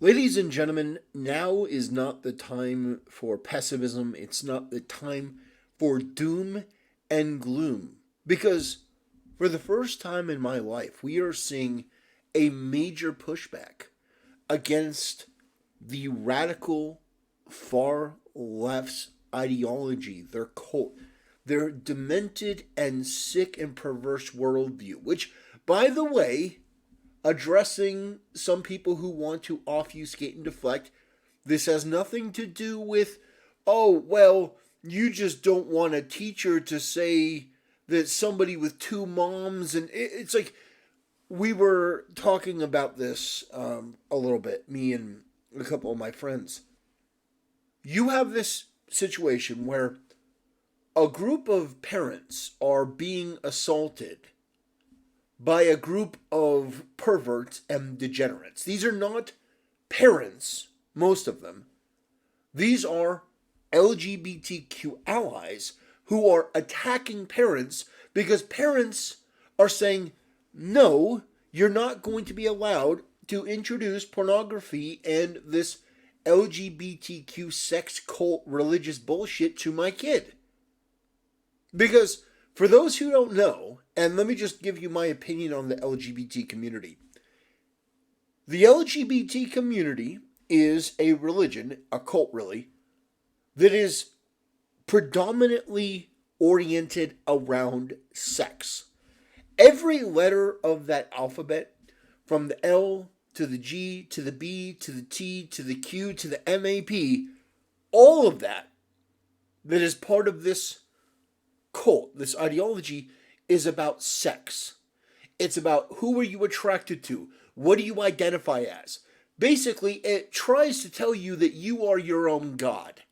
Ladies and gentlemen, now is not the time for pessimism. It's not the time for doom and gloom. Because for the first time in my life, we are seeing a major pushback against the radical far left's ideology, their cult, their demented and sick and perverse worldview, which, by the way, addressing some people who want to obfuscate and deflect. This has nothing to do with, oh, well, you just don't want a teacher to say that somebody with two moms. And it's like, we were talking about this a little bit, me and a couple of my friends. You have this situation where a group of parents are being assaulted by a group of perverts and degenerates. These are not parents, most of them. These are LGBTQ allies who are attacking parents because parents are saying, no, you're not going to be allowed to introduce pornography and this LGBTQ sex cult religious bullshit to my kid. Because for those who don't know, and let me just give you my opinion on the LGBT community. The LGBT community is a religion, a cult really, that is predominantly oriented around sex. Every letter of that alphabet, from the L to the G to the B to the T to the Q to the MAP, all of that is part of this cult, this ideology, is about sex. It's about who are you attracted to? What do you identify as? Basically, it tries to tell you that you are your own god.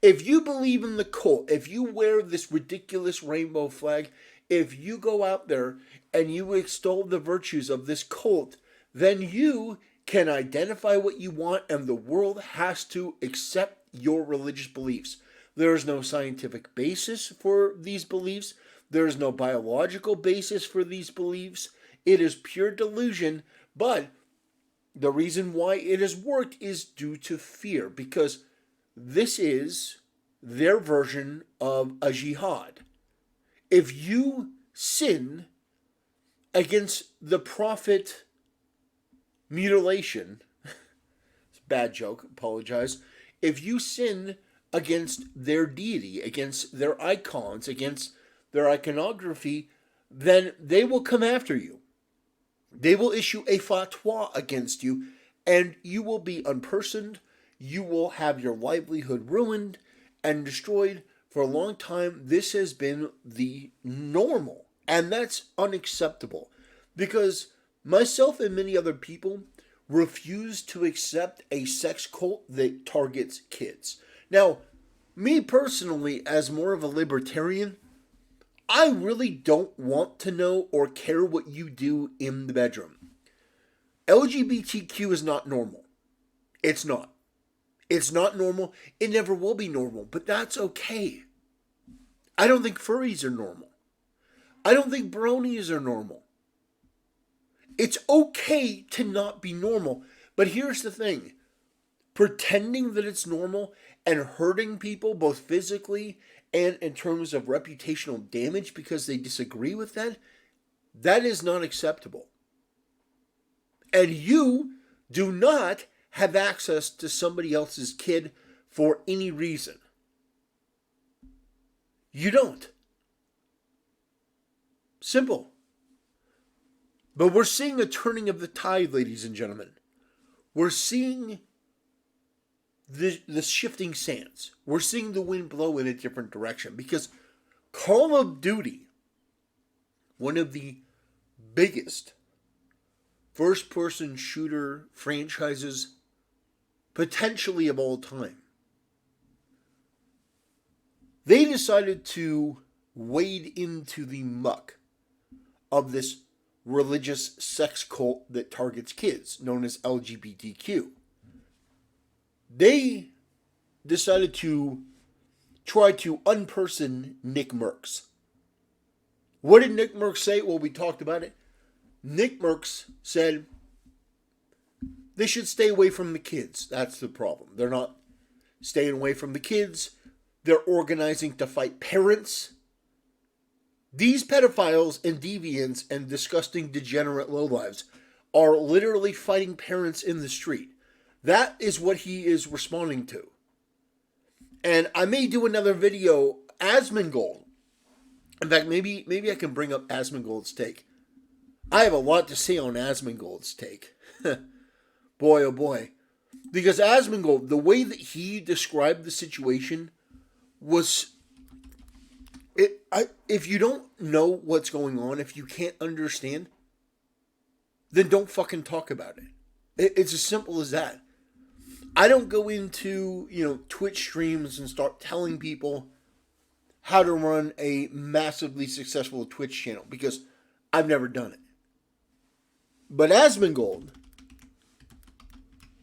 If you believe in the cult, if you wear this ridiculous rainbow flag, if you go out there and you extol the virtues of this cult, then you can identify what you want and the world has to accept your religious beliefs. There is no scientific basis for these beliefs. There is no biological basis for these beliefs. It is pure delusion, but the reason why it has worked is due to fear, because this is their version of a jihad. If you sin against the prophet mutilation, it's a bad joke, apologize. If you sin against their deity, against their icons, against their iconography, then they will come after you. They will issue a fatwa against you, and you will be unpersoned. You will have your livelihood ruined and destroyed. For a long time, this has been the normal, and that's unacceptable, because myself and many other people refuse to accept a sex cult that targets kids. Now, me personally, as more of a libertarian, I really don't want to know or care what you do in the bedroom. LGBTQ is not normal. It's not. It's not normal. It never will be normal, but that's okay. I don't think furries are normal. I don't think bronies are normal. It's okay to not be normal, but here's the thing. Pretending that it's normal and hurting people both physically and in terms of reputational damage because they disagree with that, that is not acceptable. And you do not have access to somebody else's kid for any reason. You don't. Simple. But we're seeing a turning of the tide, ladies and gentlemen. We're seeing the shifting sands. We're seeing the wind blow in a different direction, because Call of Duty, one of the biggest first-person shooter franchises potentially of all time, they decided to wade into the muck of this religious sex cult that targets kids, known as LGBTQ. They decided to try to unperson Nickmercs. What did Nickmercs say? Well, we talked about it. Nickmercs said They should stay away from the kids. That's the problem. They're not staying away from the kids. They're organizing to fight parents. These pedophiles and deviants and disgusting degenerate lowlives are literally fighting parents in the street. That is what he is responding to. And I may do another video, Asmongold. In fact, maybe I can bring up Asmongold's take. I have a lot to say on Asmongold's take. Boy, oh boy. Because Asmongold, the way that he described the situation was... if you don't know what's going on, if you can't understand, then don't fucking talk about it. It's as simple as that. I don't go into, Twitch streams and start telling people how to run a massively successful Twitch channel because I've never done it. But Asmongold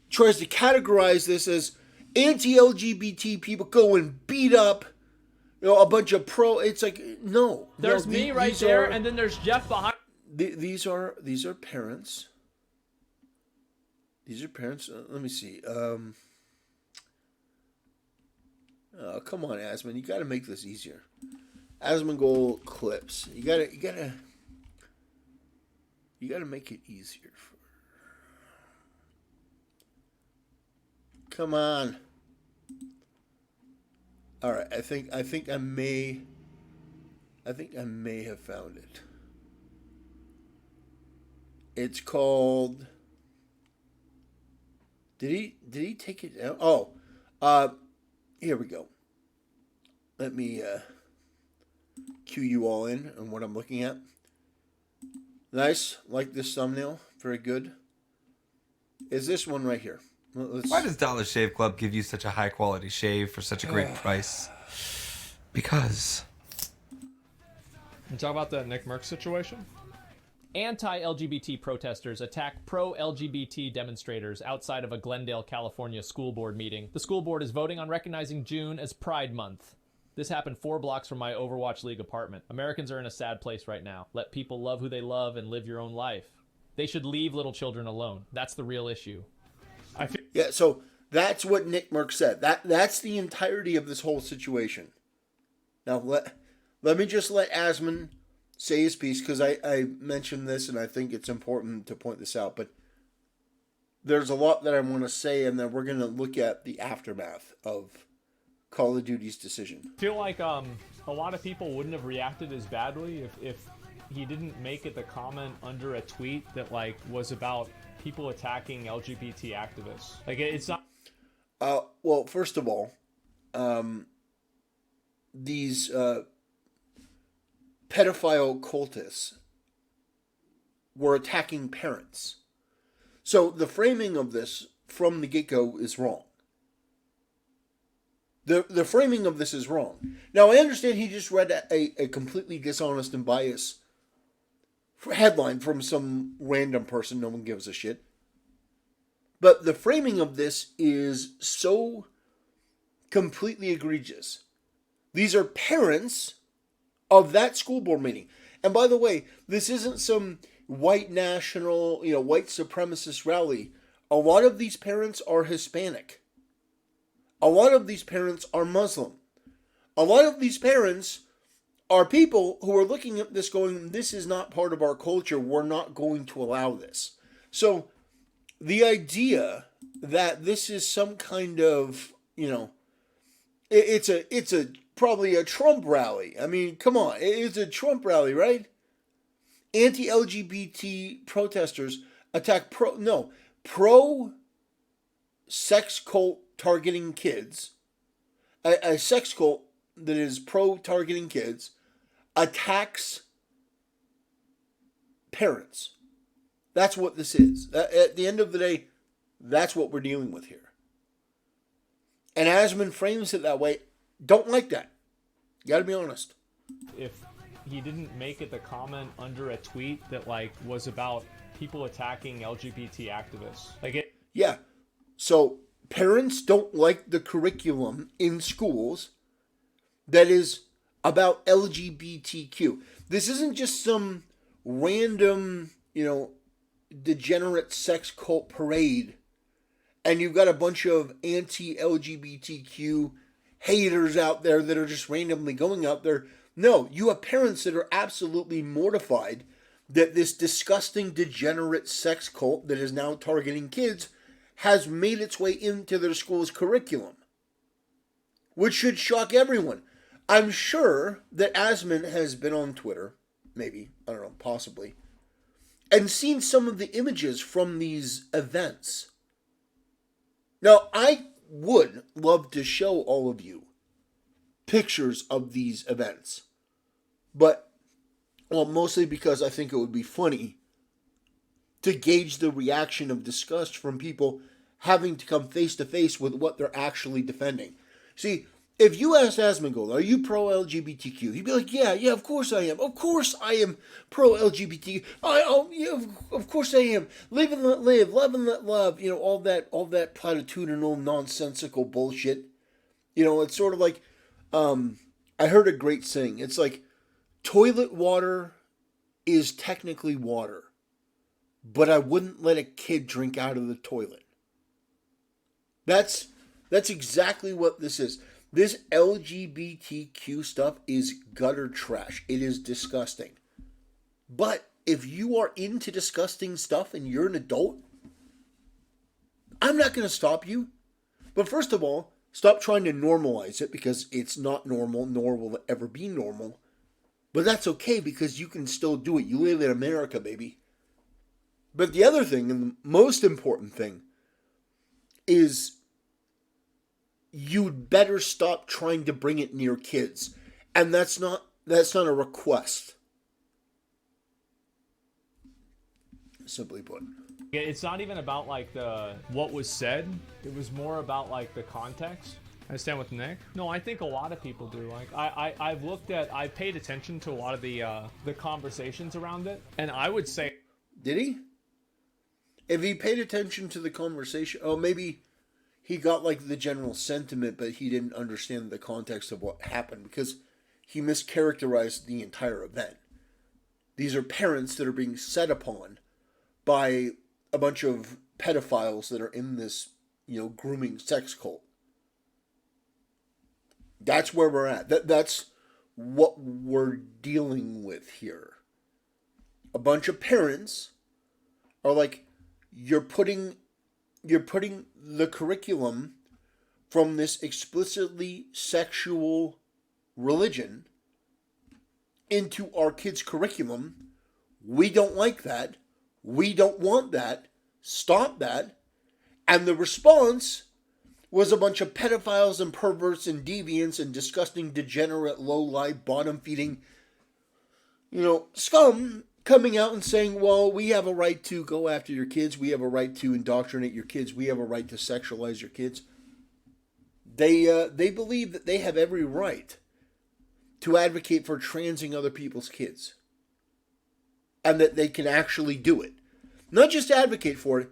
tries to categorize this as anti-LGBT people go and beat up a bunch of it's like, no. There's me right there, and then there's Jeff behind. These are parents. These are parents. Let me see. Come on, Asmon. You got to make this easier. Asmongold clips. You gotta make it easier. Come on. All right. I think I may have found it. It's called. Did he take it down? Oh, here we go. Let me cue you all in on what I'm looking at. Nice, like this thumbnail, very good. Is this one right here? Why does Dollar Shave Club give you such a high quality shave for such a great price? Because. You talk about the Nickmercs situation? Anti-LGBT protesters attack pro-LGBT demonstrators outside of a Glendale, California school board meeting. The school board is voting on recognizing June as Pride Month. This happened 4 blocks from my Overwatch League apartment. Americans are in a sad place right now. Let people love who they love and live your own life. They should leave little children alone. That's the real issue. Yeah, so that's what Nickmercs said. That's the entirety of this whole situation. Now, let me just let Asmon say his piece, because I mentioned this and I think it's important to point this out, but there's a lot that I want to say, and then we're going to look at the aftermath of Call of Duty's decision. I feel like a lot of people wouldn't have reacted as badly if he didn't make it the comment under a tweet that was about people attacking LGBT activists. It's not... Well, first of all, these pedophile cultists were attacking parents. So the framing of this from the get-go is wrong. The framing of this is wrong. Now, I understand he just read a completely dishonest and biased headline from some random person. No one gives a shit. But the framing of this is so completely egregious. These are parents of that school board meeting. And by the way, this isn't some white national, white supremacist rally. A lot of these parents are Hispanic. A lot of these parents are Muslim. A lot of these parents are people who are looking at this going, this is not part of our culture. We're not going to allow this. So the idea that this is some kind of, it's probably a Trump rally. I mean, come on. It's a Trump rally, right? Anti-LGBT protesters attack pro-sex cult targeting kids. A sex cult that is pro-targeting kids attacks parents. That's what this is. At the end of the day, that's what we're dealing with here. And Asmon frames it that way. Don't like that. You gotta be honest. If he didn't make it the comment under a tweet that was about people attacking LGBT activists. Yeah. So parents don't like the curriculum in schools that is about LGBTQ. This isn't just some random, degenerate sex cult parade and you've got a bunch of anti-LGBTQ haters out there that are just randomly going out there. No, you have parents that are absolutely mortified that this disgusting, degenerate sex cult that is now targeting kids has made its way into their school's curriculum, which should shock everyone. I'm sure that Asman has been on Twitter, maybe, I don't know, possibly, and seen some of the images from these events. Now, I would love to show all of you pictures of these events, but, well, mostly because I think it would be funny to gauge the reaction of disgust from people having to come face to face with what they're actually defending. See, if you asked Asmongold, are you pro-LGBTQ? He'd be like, yeah, of course I am. Of course I am pro-LGBT. Yeah, of course I am. Live and let live, love and let love. You know, all that platitudinal, nonsensical bullshit. You know, it's sort of like, I heard a great saying. It's like, toilet water is technically water, but I wouldn't let a kid drink out of the toilet. That's exactly what this is. This LGBTQ stuff is gutter trash. It is disgusting. But if you are into disgusting stuff and you're an adult, I'm not going to stop you. But first of all, stop trying to normalize it, because it's not normal, nor will it ever be normal. But that's okay, because you can still do it. You live in America, baby. But the other thing, and the most important thing, is you'd better stop trying to bring it near kids. And that's not a request. Simply put. It's not even about like what was said. It was more about like the context. I stand with Nick. No, I think a lot of people do. Like I've paid attention to a lot of the conversations around it, and I would say, did he? If he paid attention to the conversation, maybe he got like the general sentiment, but he didn't understand the context of what happened, because he mischaracterized the entire event. These are parents that are being set upon by a bunch of pedophiles that are in this, grooming sex cult. That's where we're at. That's what we're dealing with here. A bunch of parents are like, you're putting the curriculum from this explicitly sexual religion into our kids' curriculum. We don't like that. We don't want that. Stop that. And the response was a bunch of pedophiles and perverts and deviants and disgusting, degenerate, low-life, bottom-feeding, scum coming out and saying, well, we have a right to go after your kids. We have a right to indoctrinate your kids. We have a right to sexualize your kids. They believe that they have every right to advocate for transing other people's kids. And that they can actually do it. Not just advocate for it,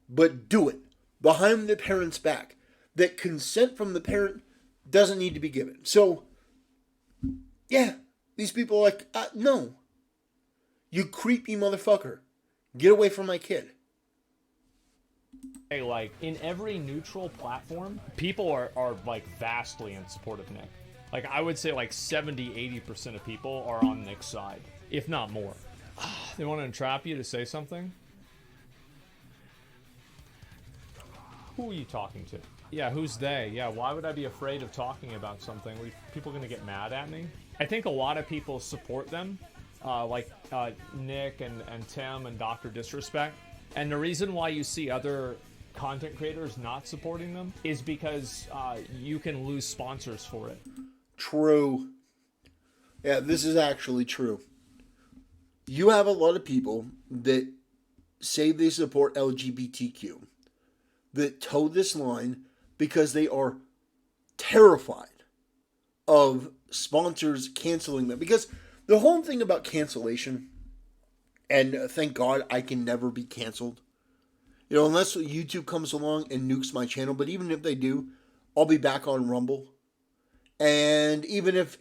but do it. Behind the parent's back. That consent from the parent doesn't need to be given. So, yeah, these people are like, no. You creepy motherfucker. Get away from my kid. Hey, like, in every neutral platform, people are like vastly in support of Nick. Like, I would say like 70-80% of people are on Nick's side, if not more. They want to entrap you to say something? Who are you talking to? Yeah, who's they? Yeah, why would I be afraid of talking about something? Are people going to get mad at me? I think a lot of people support them, like Nick and Tim and Dr. Disrespect. And the reason why you see other content creators not supporting them is because you can lose sponsors for it. True. Yeah, this is actually true. You have a lot of people that say they support LGBTQ that toe this line because they are terrified of sponsors canceling them. Because the whole thing about cancellation, and thank God I can never be canceled, unless YouTube comes along and nukes my channel. But even if they do, I'll be back on Rumble. And even if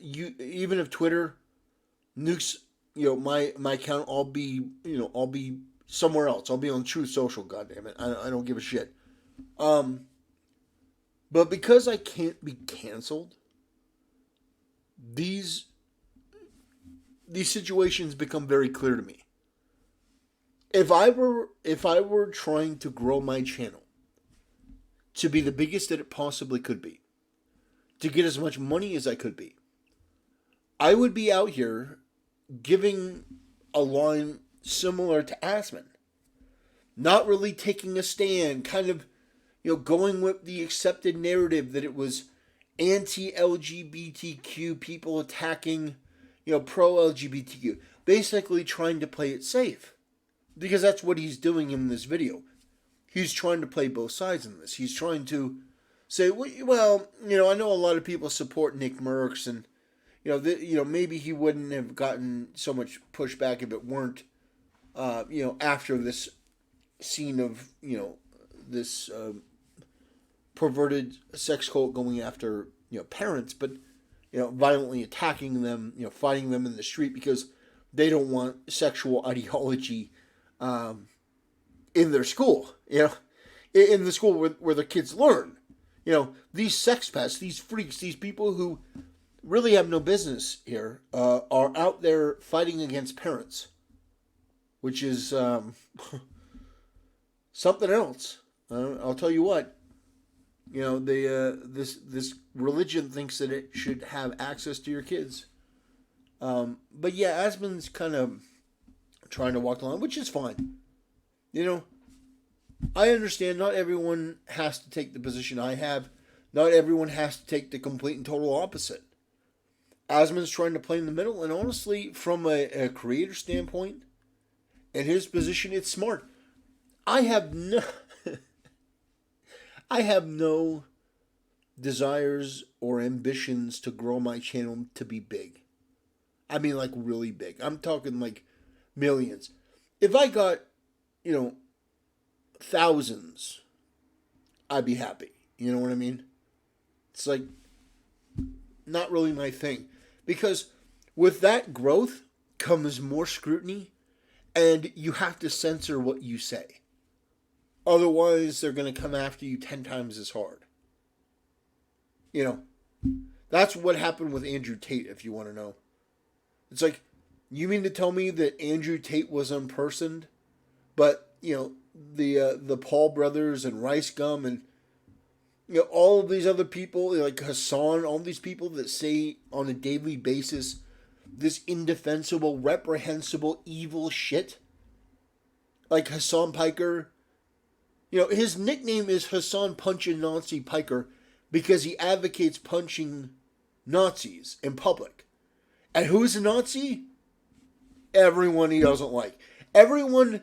Twitter nukes, my account, I'll be somewhere else. I'll be on Truth Social. Goddammit, I don't give a shit. But because I can't be canceled, these situations become very clear to me. If I were trying to grow my channel to be the biggest that it possibly could be, to get as much money as I could be, I would be out here giving a line similar to Asman. Not really taking a stand, kind of, going with the accepted narrative that it was anti-LGBTQ people attacking, pro-LGBTQ. Basically trying to play it safe. Because that's what he's doing in this video. He's trying to play both sides in this. He's trying to say, well, I know a lot of people support Nickmercs, and maybe he wouldn't have gotten so much pushback if it weren't, after this scene of, this perverted sex cult going after, parents, but, violently attacking them, fighting them in the street because they don't want sexual ideology in their school, in the school where the kids learn. These sex pests, these freaks, these people who really have no business here, are out there fighting against parents, which is something else. I'll tell you what. This religion thinks that it should have access to your kids. But yeah, Asman's kind of trying to walk the line, which is fine. I understand not everyone has to take the position I have. Not everyone has to take the complete and total opposite. Asman's trying to play in the middle, and honestly, from a creator standpoint, and his position, it's smart. I have no desires or ambitions to grow my channel to be big. I mean, like, really big. I'm talking, like, millions. If I got, thousands, I'd be happy. You know what I mean? It's, like, not really my thing. Because with that growth comes more scrutiny, and you have to censor what you say. Otherwise, they're going to come after you 10 times as hard. That's what happened with Andrew Tate, if you want to know. It's like, you mean to tell me that Andrew Tate was unpersoned, but, the Paul brothers and Rice Gum and, all of these other people, like Hassan, all these people that say on a daily basis this indefensible, reprehensible, evil shit, like Hassan Piker. His nickname is Hassan Punchin' Nazi Piker because he advocates punching Nazis in public. And who's a Nazi? Everyone he doesn't like. Everyone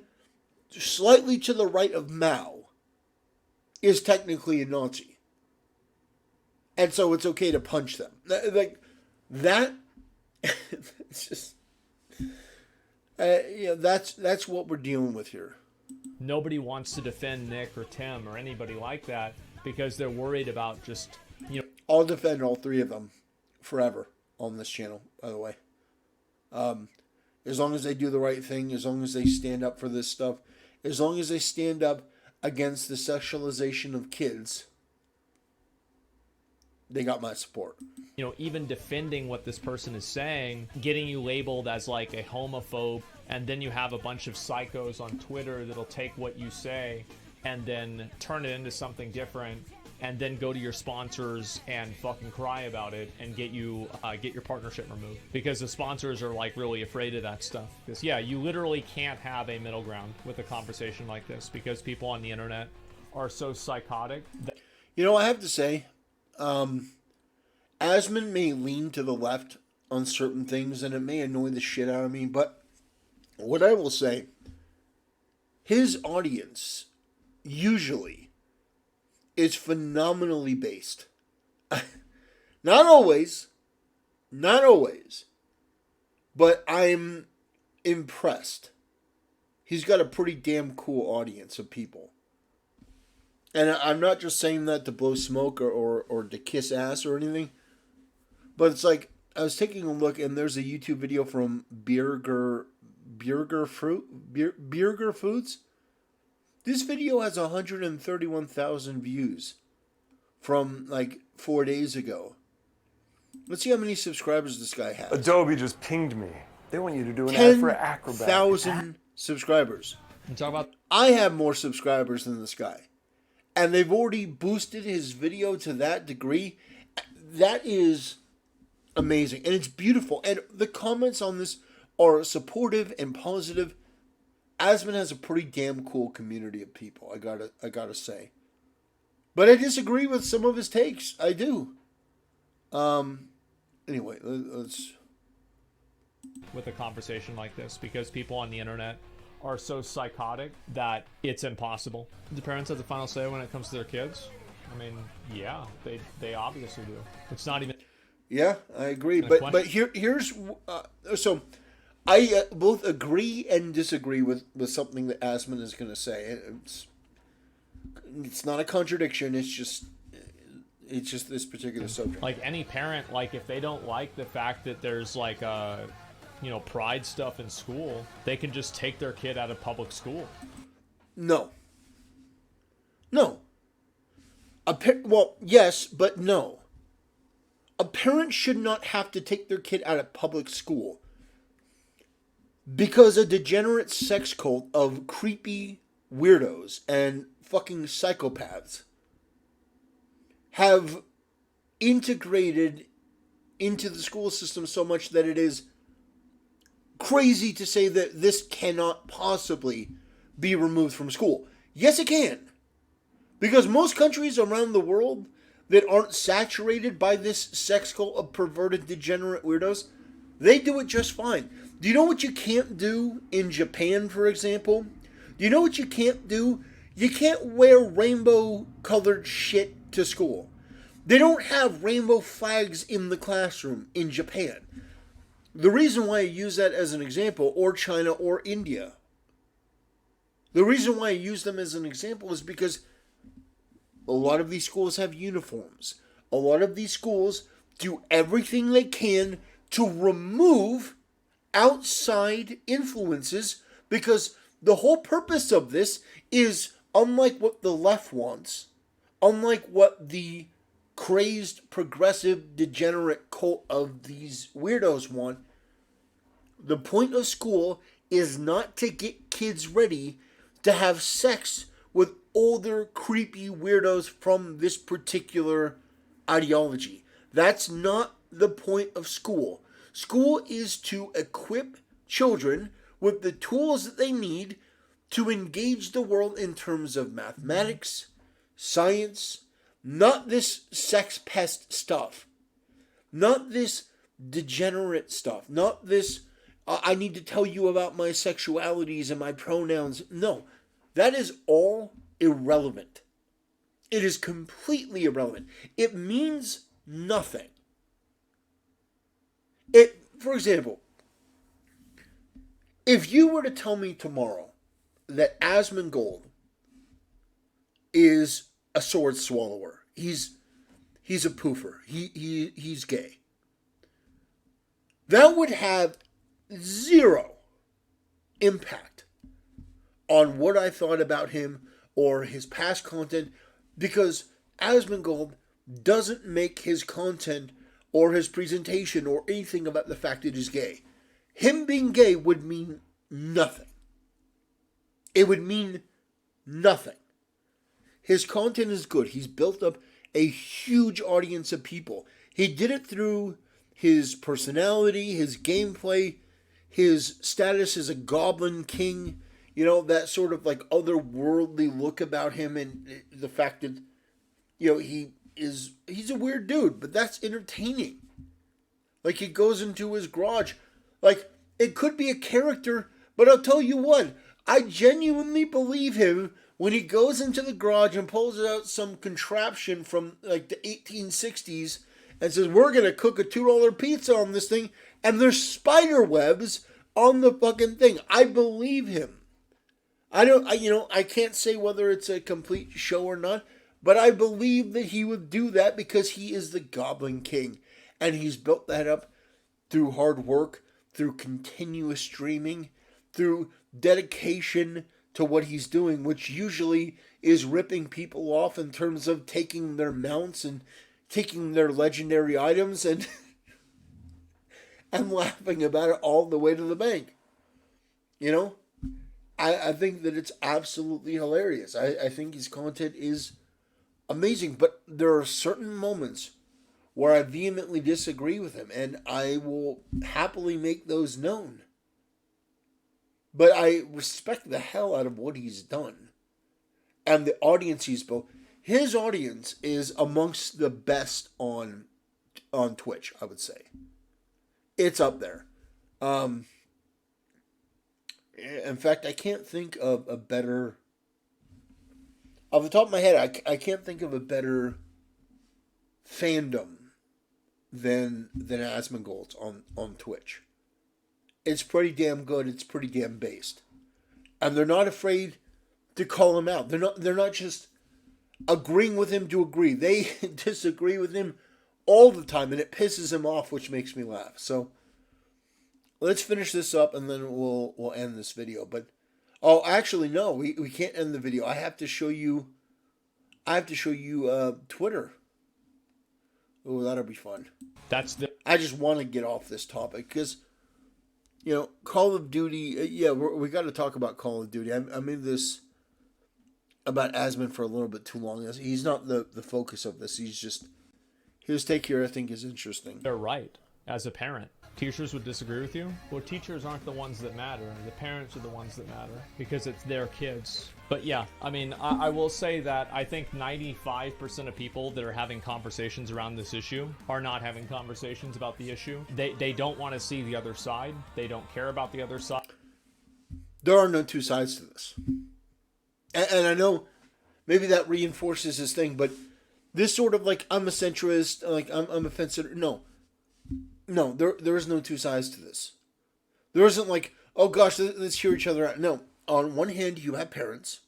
slightly to the right of Mao is technically a Nazi. And so it's okay to punch them. Like, that, it's just, that's what we're dealing with here. Nobody wants to defend Nick or Tim or anybody like that because they're worried about just, I'll defend all three of them forever on this channel, by the way. As long as they do the right thing, as long as they stand up for this stuff, as long as they stand up against the sexualization of kids, they got my support. Even defending what this person is saying, getting you labeled as like a homophobe, and then you have a bunch of psychos on Twitter that'll take what you say and then turn it into something different, and then go to your sponsors and fucking cry about it and get your partnership removed because the sponsors are like really afraid of that stuff. Because you literally can't have a middle ground with a conversation like this because people on the internet are so psychotic. I have to say, Asman may lean to the left on certain things, and it may annoy the shit out of me, but what I will say, his audience usually is phenomenally based. Not always, but I'm impressed. He's got a pretty damn cool audience of people. And I'm not just saying that to blow smoke or to kiss ass or anything. But it's like, I was taking a look, and there's a YouTube video from Burger Foods. This video has 131,000 views from like 4 days ago. Let's see how many subscribers this guy has. Adobe just pinged me. They want you to do an ad for Acrobat. 10,000 subscribers. You talk about I have more subscribers than this guy. And they've already boosted his video to that degree. That is amazing. And it's beautiful. And the comments on this are supportive and positive. Asmon has a pretty damn cool community of people, I gotta say. But I disagree with some of his takes. I do. Anyway, let's... with a conversation like this, because people on the internet are so psychotic that it's impossible. Do parents have the final say when it comes to their kids? I mean, yeah, they obviously do. It's not even... Yeah, I agree. But here's... so, I both agree and disagree with something that Asmon is going to say. It's not a contradiction. It's just this particular subject. Like any parent, like if they don't like the fact that there's like pride stuff in school, they can just take their kid out of public school. No. Well, yes, but no. A parent should not have to take their kid out of public school because a degenerate sex cult of creepy weirdos and fucking psychopaths have integrated into the school system so much that it is crazy to say that this cannot possibly be removed from school. Yes, it can. Because most countries around the world that aren't saturated by this sex cult of perverted, degenerate weirdos, they do it just fine. Do you know what you can't do in Japan, for example? Do you know what you can't do? You can't wear rainbow-colored shit to school. They don't have rainbow flags in the classroom in Japan. The reason why I use that as an example, or China or India, the reason why I use them as an example is because a lot of these schools have uniforms. A lot of these schools do everything they can to remove outside influences, because the whole purpose of this is, unlike what the left wants, unlike what the crazed, progressive, degenerate cult of these weirdos want, the point of school is not to get kids ready to have sex with older, creepy weirdos from this particular ideology. That's not the point of school. School is to equip children with the tools that they need to engage the world in terms of mathematics, science, not this sex pest stuff, not this degenerate stuff, not this, I need to tell you about my sexualities and my pronouns. No, that is all irrelevant. It is completely irrelevant. It means nothing. For example, if you were to tell me tomorrow that Asmongold is a sword swallower, he's a poofer, he's gay, that would have zero impact on what I thought about him or his past content, because Asmongold doesn't make his content or his presentation or anything about the fact that he's gay. Him being gay would mean nothing. It would mean nothing. His content is good. He's built up a huge audience of people. He did it through his personality, his gameplay, his status as a goblin king, that sort of like otherworldly look about him, and the fact that, he's a weird dude, but that's entertaining. Like, he goes into his garage. Like, it could be a character, but I'll tell you what, I genuinely believe him when he goes into the garage and pulls out some contraption from like the 1860s and says, we're going to cook a $2 pizza on this thing, and there's spider webs on the fucking thing. I believe him. I can't say whether it's a complete show or not, but I believe that he would do that because he is the Goblin King. And he's built that up through hard work, through continuous streaming, through dedication to what he's doing, which usually is ripping people off in terms of taking their mounts and taking their legendary items and and laughing about it all the way to the bank. You know? I think that it's absolutely hilarious. I think his content is amazing, but there are certain moments where I vehemently disagree with him, and I will happily make those known. But I respect the hell out of what he's done. And the audience he's built. His audience is amongst the best on Twitch, I would say. It's up there. In fact, I can't think of a better... Off the top of my head, I can't think of a better fandom than Asmongold's on Twitch. It's pretty damn good. It's pretty damn based. And they're not afraid to call him out. They're not just agreeing with him to agree. They disagree with him all the time, and it pisses him off, which makes me laugh. So let's finish this up, and then we'll end this video. But actually, no, we can't end the video. I have to show you Twitter. Oh, that'll be fun. I just want to get off this topic because, you know, Call of Duty. We got to talk about Call of Duty. I made this about Asmon for a little bit too long. He's not the focus of this. He's just his take here. I think is interesting. They're right. As a parent, teachers would disagree with you. Well, teachers aren't the ones that matter. The parents are the ones that matter because it's their kids. But yeah, I mean, I will say that I think 95% of people that are having conversations around this issue are not having conversations about the issue. They don't want to see the other side. They don't care about the other side. There are no two sides to this. And I know maybe that reinforces his thing, but this sort of like, I'm a centrist, like I'm a fencer. No, there is no two sides to this. There isn't like, oh gosh, let's hear each other out. No, on one hand, you have parents.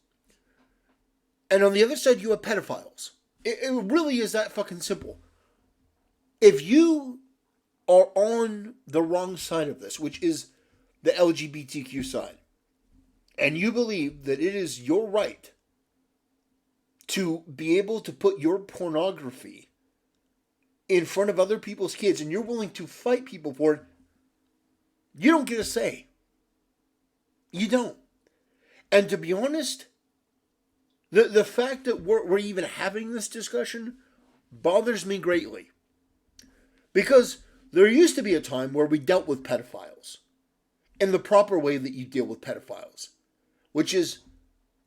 And on the other side, you have pedophiles. It really is that fucking simple. If you are on the wrong side of this, which is the LGBTQ side, and you believe that it is your right to be able to put your pornography in front of other people's kids, and you're willing to fight people for it, you don't get a say. You don't. And to be honest, the fact that we're even having this discussion bothers me greatly. Because there used to be a time where we dealt with pedophiles in the proper way that you deal with pedophiles, which is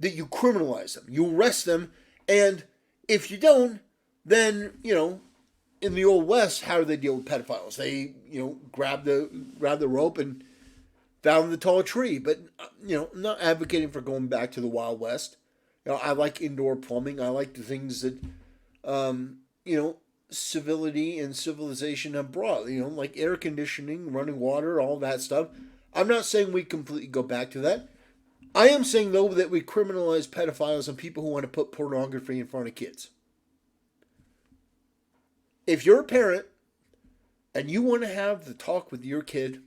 that you criminalize them, you arrest them, and if you don't, then, you know, in the Old West, how do they deal with pedophiles? They, you know, grab the rope and down the tall tree. But, you know, I'm not advocating for going back to the Wild West. You know, I like indoor plumbing. I like the things that, you know, civility and civilization have brought. You know, like air conditioning, running water, all that stuff. I'm not saying we completely go back to that. I am saying, though, that we criminalize pedophiles and people who want to put pornography in front of kids. If you're a parent and you want to have the talk with your kid,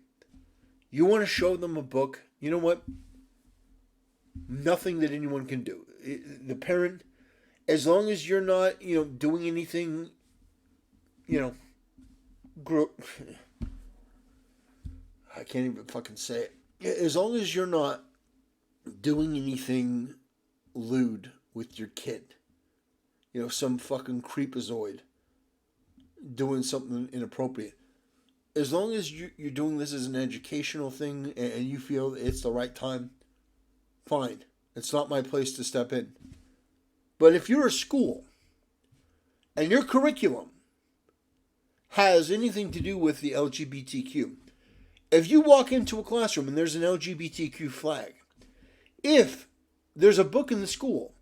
you want to show them a book, you know what? Nothing that anyone can do. The parent, as long as you're not, you know, doing anything, you know, I can't even fucking say it. As long as you're not doing anything lewd with your kid, you know, some fucking creepazoid doing something inappropriate. As long as you're doing this as an educational thing and you feel it's the right time, fine. It's not my place to step in. But if you're a school and your curriculum has anything to do with the LGBTQ, if you walk into a classroom and there's an LGBTQ flag, if there's a book in the school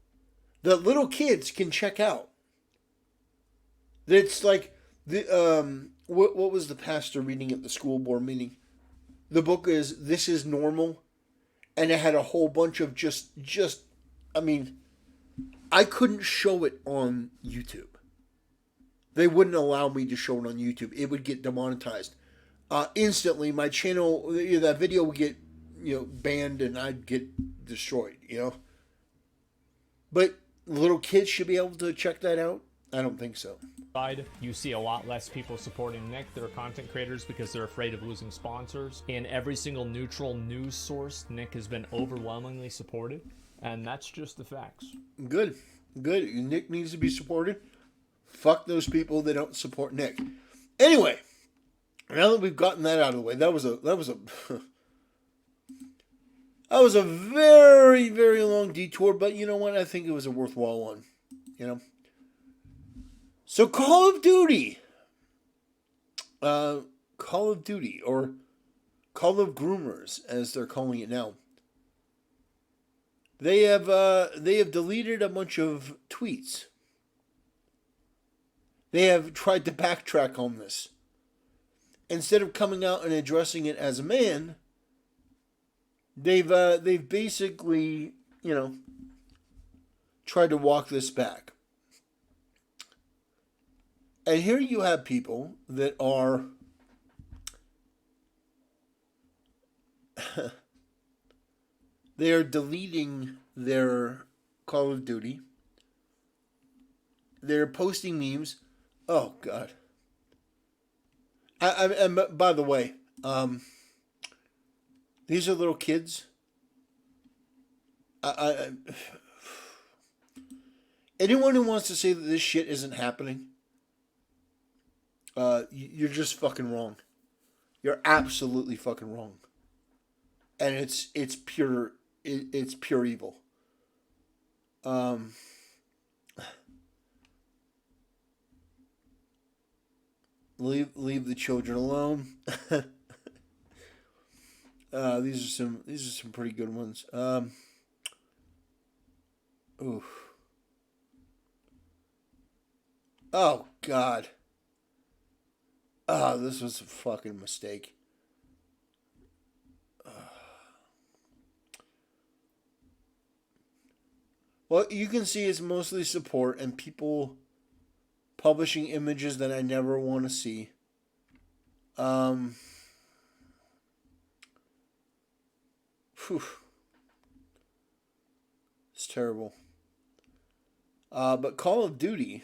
that little kids can check out, that's like, what was the pastor reading at the school board meeting? The book is This Is Normal, and it had a whole bunch of just I mean, I couldn't show it on YouTube. They wouldn't allow me to show it on YouTube. It would get demonetized. Instantly, my channel, that video would get, banned and I'd get destroyed. But little kids should be able to check that out. I don't think so. You see a lot less people supporting Nick that are content creators because they're afraid of losing sponsors. In every single neutral news source, Nick has been overwhelmingly supported, and that's just the facts. Good. Nick needs to be supported. Fuck those people that don't support Nick. Anyway, now that we've gotten that out of the way, that was a that was a very, very long detour, but you know what? I think it was a worthwhile one. So Call of Duty, or Call of Groomers, as they're calling it now. They have deleted a bunch of tweets. They have tried to backtrack on this. Instead of coming out and addressing it as a man, they've basically, tried to walk this back. And here you have people that are they are deleting their Call of Duty. They're posting memes. Oh, God. And by the way, these are little kids. Anyone who wants to say that this shit isn't happening, you're just fucking wrong. You're absolutely fucking wrong. And it's pure evil. Leave the children alone. These are some pretty good ones. Oof. Oh, God. This was a fucking mistake. Well, you can see it's mostly support and people publishing images that I never want to see. It's terrible. But Call of Duty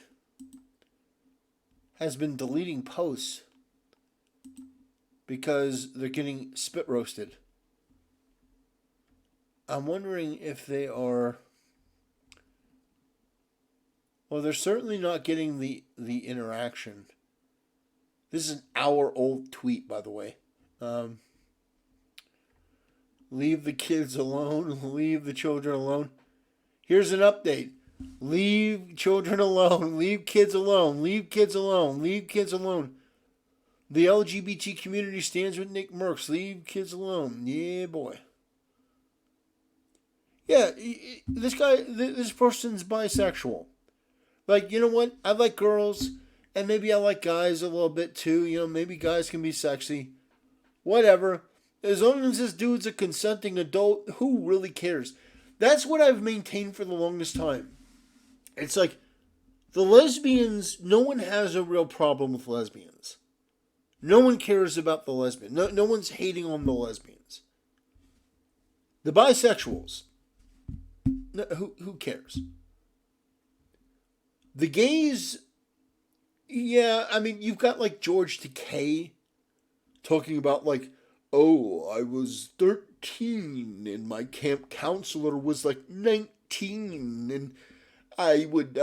has been deleting posts because they're getting spit roasted. I'm wondering if they are... Well, they're certainly not getting the interaction. This is an hour-old tweet, by the way. Leave the kids alone. Leave the children alone. Here's an update. Leave children alone. Leave kids alone. Leave kids alone. Leave kids alone. The LGBT community stands with Nickmercs. Leave kids alone. Yeah, boy. Yeah, this person's bisexual. Like, you know what? I like girls, and maybe I like guys a little bit too. Maybe guys can be sexy. Whatever. As long as this dude's a consenting adult, who really cares? That's what I've maintained for the longest time. It's like, the lesbians, no one has a real problem with lesbians. No one cares about the lesbian. No one's hating on the lesbians. The bisexuals, who cares? The gays, yeah, I mean, you've got like George Takei talking about like, oh, I was 13 and my camp counselor was like 19 and I would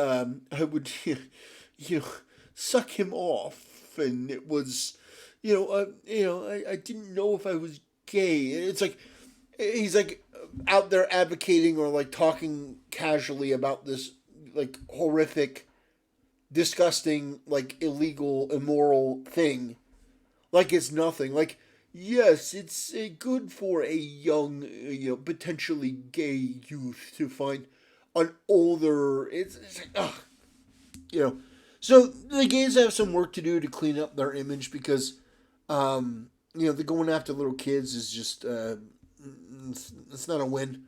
suck him off and it was, I didn't know if I was gay. It's like, he's like out there advocating or like talking casually about this like horrific, disgusting, like illegal, immoral thing. Like it's nothing. Like, yes, it's good for a young, potentially gay youth to find an older, it's like, So the gays have some work to do to clean up their image because, they're going after little kids is just, it's not a win.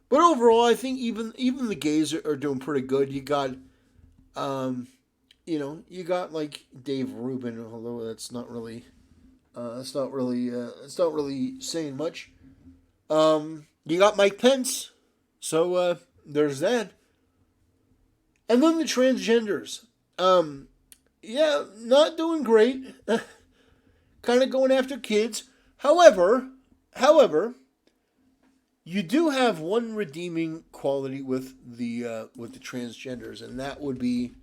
But overall, I think even the gays are doing pretty good. You got, you got like Dave Rubin, although that's not really saying much. You got Mike Pence. So, there's that. And then the transgenders. Yeah, not doing great. Kind of going after kids. However, you do have one redeeming quality with the transgenders, and that would be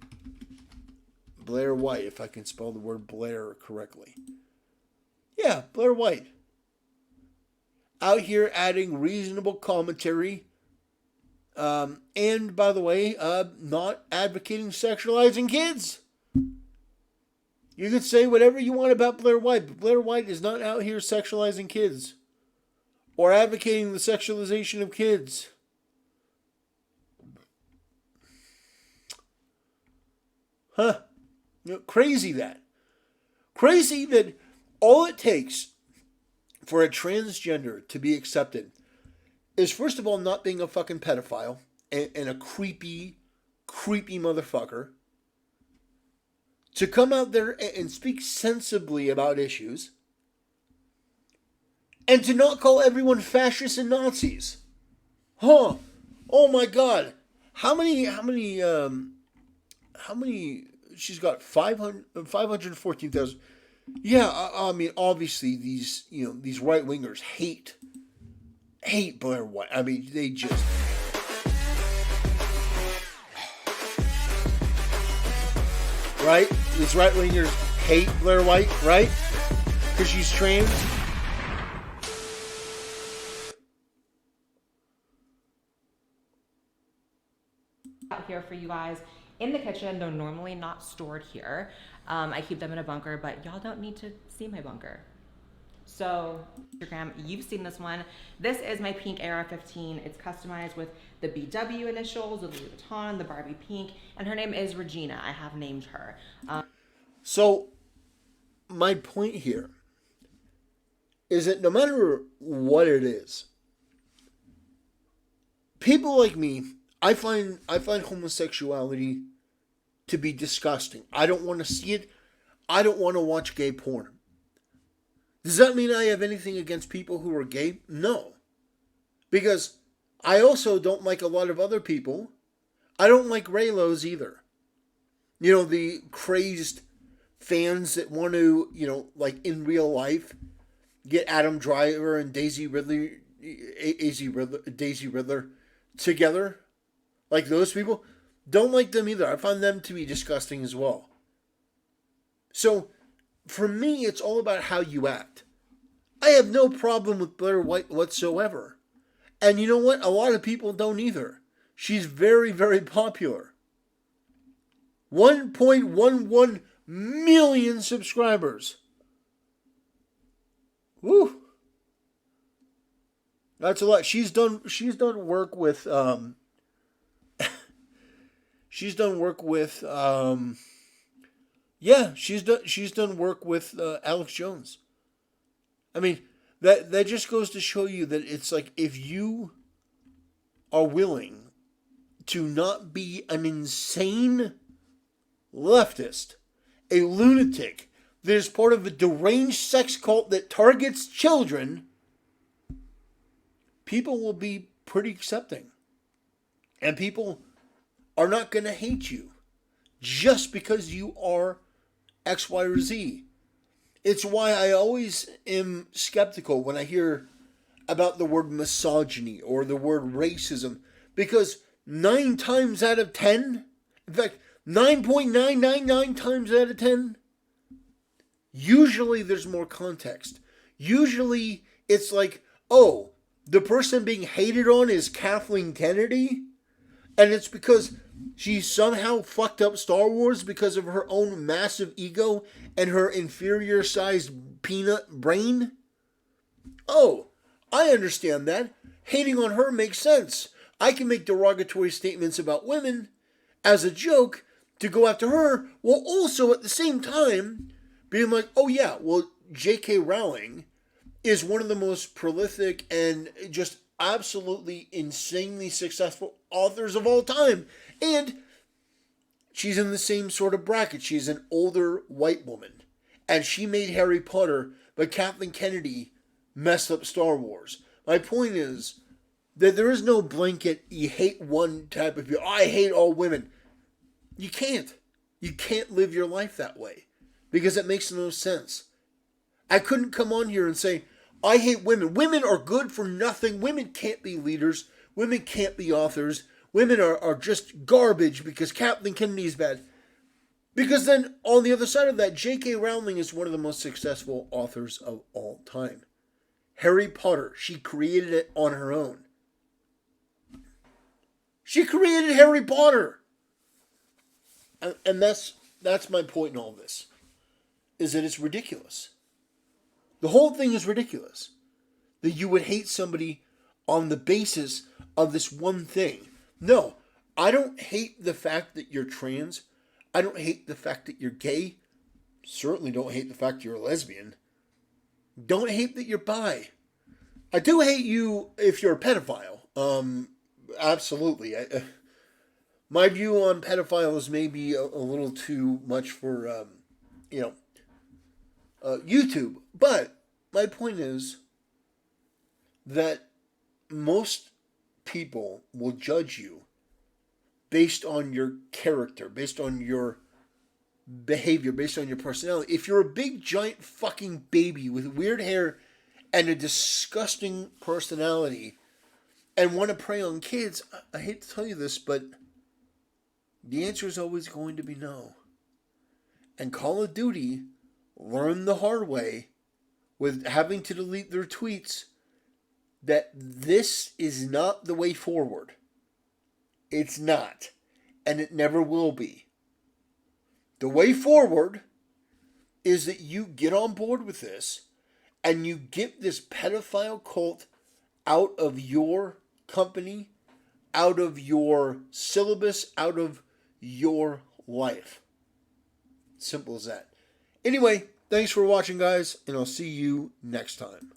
Blair White, if I can spell the word Blair correctly. Yeah, Blair White. Out here adding reasonable commentary. And by the way, not advocating sexualizing kids. You can say whatever you want about Blair White, but Blair White is not out here sexualizing kids or advocating the sexualization of kids. Huh. Crazy that. Crazy that all it takes for a transgender to be accepted is, first of all, not being a fucking pedophile and a creepy motherfucker. To come out there and speak sensibly about issues. And to not call everyone fascists and Nazis. Huh. Oh my God. How many, she's got 514,000. Yeah, I mean, obviously these right-wingers hate Blair White. I mean, they just... Right? These right-wingers hate Blair White, right? Because she's trans. Out here for you guys in the kitchen. They're normally not stored here. I keep them in a bunker, but y'all don't need to see my bunker. So, Instagram, you've seen this one. This is my pink AR-15. It's customized with the BW initials, the Louis Vuitton, the Barbie pink, and her name is Regina. I have named her. So, my point here is that no matter what it is, people like me, I find homosexuality to be disgusting. I don't want to see it. I don't want to watch gay porn. Does that mean I have anything against people who are gay? No. Because I also don't like a lot of other people. I don't like Raylos either. You know, the crazed fans that want to, like in real life, get Adam Driver and Daisy Ridley together. Like those people. Don't like them either. I find them to be disgusting as well. So, for me, it's all about how you act. I have no problem with Blair White whatsoever. And you know what? A lot of people don't either. She's very, very popular. 1.11 million subscribers. Woo. That's a lot. She's done work with she's done work with she's done work with Alex Jones. I mean, that just goes to show you that it's like, if you are willing to not be an insane leftist, a lunatic that is part of a deranged sex cult that targets children, people will be pretty accepting. And people are not going to hate you just because you are X, Y, or Z. It's why I always am skeptical when I hear about the word misogyny or the word racism, because 9 times out of 10, in fact, 9.999 times out of 10, usually there's more context. Usually it's like, oh, the person being hated on is Kathleen Kennedy, and it's because she somehow fucked up Star Wars because of her own massive ego and her inferior-sized peanut brain. Oh, I understand that. Hating on her makes sense. I can make derogatory statements about women as a joke to go after her, while also at the same time being like, oh yeah, well, J.K. Rowling is one of the most prolific and just absolutely insanely successful authors of all time. And she's in the same sort of bracket. She's an older white woman. And she made Harry Potter, but Kathleen Kennedy messed up Star Wars. My point is that there is no blanket, you hate one type of people. I hate all women. You can't. You can't live your life that way because it makes no sense. I couldn't come on here and say, I hate women. Women are good for nothing. Women can't be leaders. Women can't be authors. Women are just garbage because Kathleen Kennedy is bad. Because then, on the other side of that, J.K. Rowling is one of the most successful authors of all time. Harry Potter, she created it on her own. She created Harry Potter. And that's my point in all this, is that it's ridiculous. The whole thing is ridiculous. That you would hate somebody on the basis of this one thing. No, I don't hate the fact that you're trans. I don't hate the fact that you're gay. Certainly don't hate the fact you're a lesbian. Don't hate that you're bi. I do hate you if you're a pedophile. Absolutely. My view on pedophiles may be a little too much for, YouTube. But my point is that most people will judge you based on your character, based on your behavior, based on your personality. If you're a big, giant fucking baby with weird hair and a disgusting personality and want to prey on kids, I hate to tell you this, but the answer is always going to be no. And Call of Duty learned the hard way with having to delete their tweets that this is not the way forward. It's not. And it never will be. The way forward is that you get on board with this and you get this pedophile cult out of your company, out of your syllabus, out of your life. Simple as that. Anyway, thanks for watching, guys, and I'll see you next time.